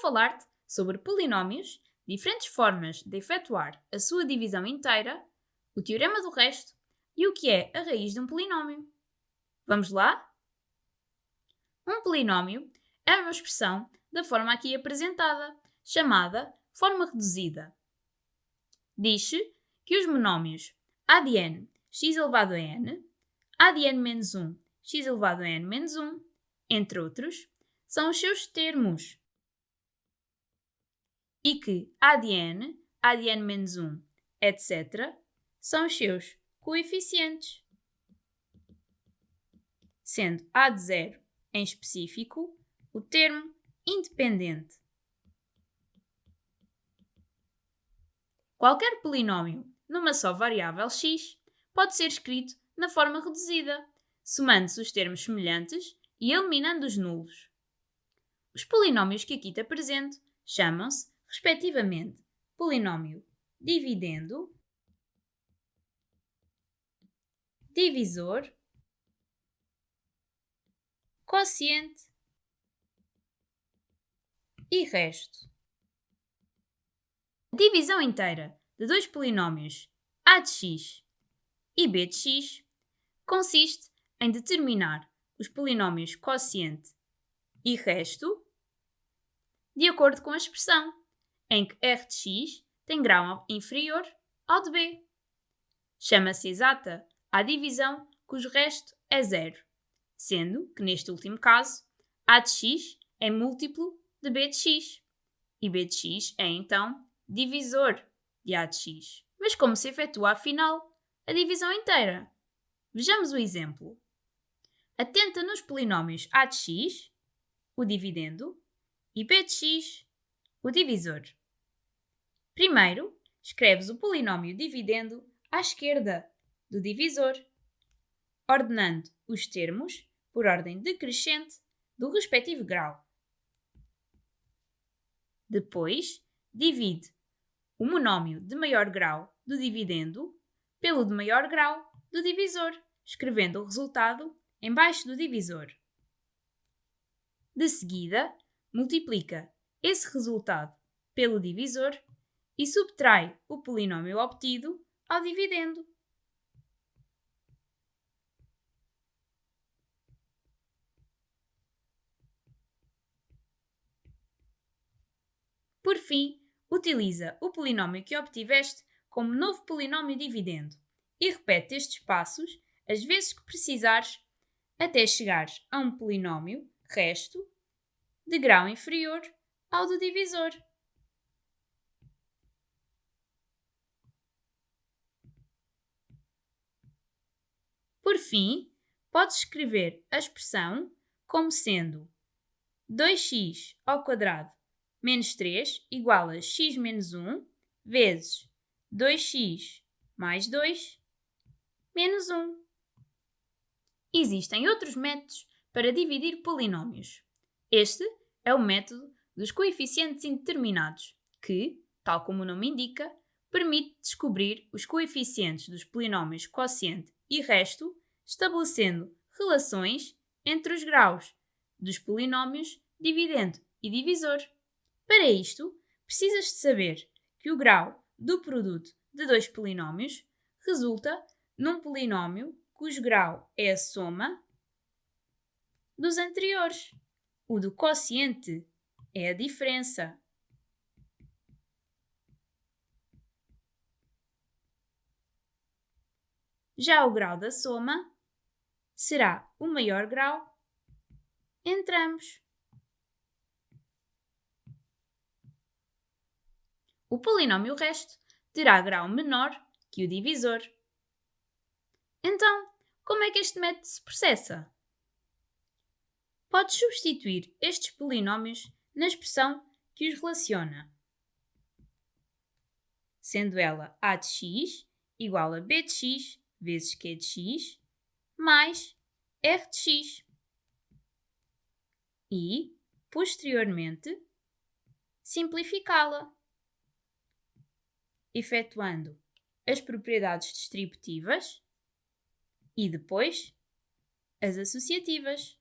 falar-te sobre polinómios, diferentes formas de efetuar a sua divisão inteira, o teorema do resto e o que é a raiz de um polinómio. Vamos lá? Um polinómio é uma expressão da forma aqui apresentada, chamada forma reduzida. Diz-se que os monómios a de n x elevado a n, a de n menos 1, x elevado a n menos 1, entre outros, são os seus termos. E que a de n menos 1, etc., são os seus coeficientes. Sendo a de 0, em específico, o termo independente. Qualquer polinómio numa só variável x pode ser escrito na forma reduzida, somando-se os termos semelhantes e eliminando os nulos. Os polinómios que aqui te apresento chamam-se, respectivamente, polinómio dividendo, divisor, quociente e resto. A divisão inteira de dois polinómios a de x e b de x consiste em determinar os polinómios quociente e resto de acordo com a expressão, em que r de x tem grau inferior ao de b. Chama-se exata a divisão cujo resto é zero, sendo que, neste último caso, a de x é múltiplo de b de x, e b de x é, então, divisor de a de x. Mas como se efetua, afinal, a divisão inteira? Vejamos o exemplo. Atenta nos polinómios a de x, o dividendo, e b de x, o divisor. Primeiro, escreves o polinómio dividendo à esquerda do divisor, ordenando os termos por ordem decrescente do respectivo grau. Depois, divide o monómio de maior grau do dividendo pelo de maior grau do divisor, escrevendo o resultado embaixo do divisor. De seguida, multiplica esse resultado pelo divisor e subtrai o polinómio obtido ao dividendo. Por fim, utiliza o polinómio que obtiveste como novo polinómio dividendo e repete estes passos as vezes que precisares até chegares a um polinómio resto de grau inferior ao do divisor. Por fim, podes escrever a expressão como sendo 2x ao quadrado menos 3 igual a x menos 1 vezes 2x mais 2 menos 1. Existem outros métodos para dividir polinómios. Este é o método dos coeficientes indeterminados, que, tal como o nome indica, permite descobrir os coeficientes dos polinómios quociente e resto, estabelecendo relações entre os graus dos polinómios dividendo e divisor. Para isto, precisas de saber que o grau do produto de dois polinómios resulta num polinómio cujo grau é a soma dos anteriores. O do quociente é a diferença. Já o grau da soma será o maior grau entre ambos. O polinómio resto terá grau menor que o divisor. Então, como é que este método se processa? Podes substituir estes polinómios na expressão que os relaciona, sendo ela a de x igual a b de x vezes q de x mais r de x. E, posteriormente, simplificá-la, efetuando as propriedades distributivas e depois as associativas.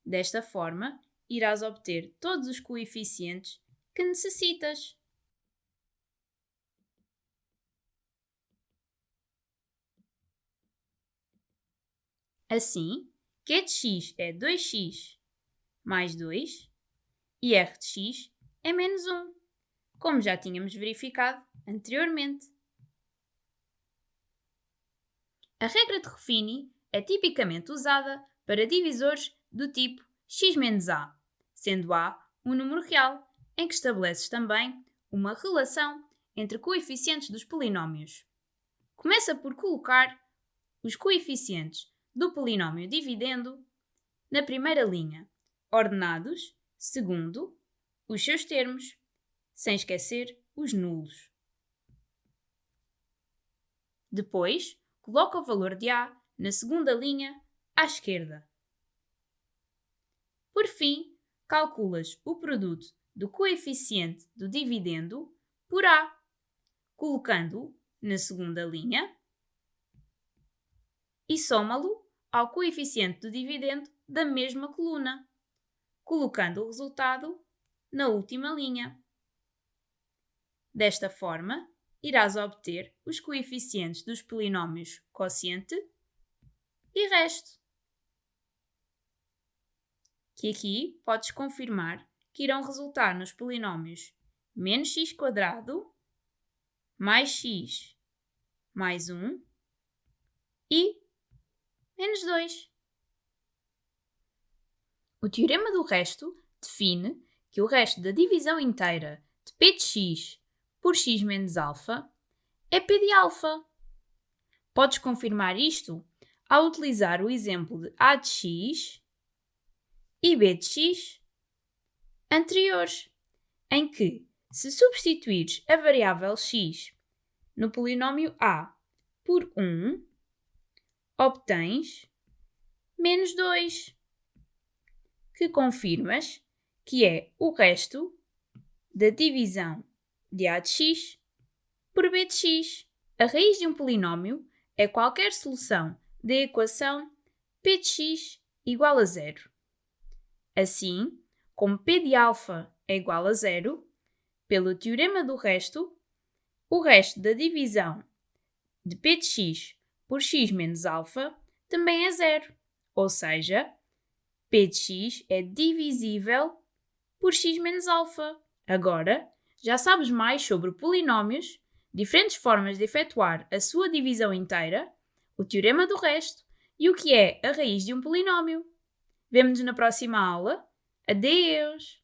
Desta forma, irás obter todos os coeficientes que necessitas. Assim, Q de x é 2x mais 2 e R de x é menos 1, como já tínhamos verificado anteriormente. A regra de Ruffini é tipicamente usada para divisores do tipo x menos a, sendo a um número real, em que estabeleces também uma relação entre coeficientes dos polinómios. Começa por colocar os coeficientes do polinómio dividendo na primeira linha, ordenados segundo os seus termos, sem esquecer os nulos. Depois, coloca o valor de a na segunda linha à esquerda. Por fim, calculas o produto do coeficiente do dividendo por a, colocando-o na segunda linha e soma-lo ao coeficiente do dividendo da mesma coluna, colocando o resultado na última linha. Desta forma, irás obter os coeficientes dos polinómios quociente e resto, que aqui podes confirmar que irão resultar nos polinómios menos x² mais x mais 1 e menos 2. O teorema do resto define que o resto da divisão inteira de p de x por x menos alfa é p de alfa. Podes confirmar isto ao utilizar o exemplo de a de x e b de x anteriores, em que, se substituires a variável x no polinómio a por 1, obtens menos 2, que confirmas que é o resto da divisão de a de x por b de x. A raiz de um polinómio é qualquer solução da equação p de x igual a 0. Assim, como p de alfa é igual a 0, pelo teorema do resto, o resto da divisão de p de x por x menos alfa também é 0, ou seja, p de x é divisível por x menos alfa. Agora, já sabes mais sobre polinómios, diferentes formas de efetuar a sua divisão inteira, o teorema do resto e o que é a raiz de um polinómio. Vemo-nos na próxima aula. Adeus!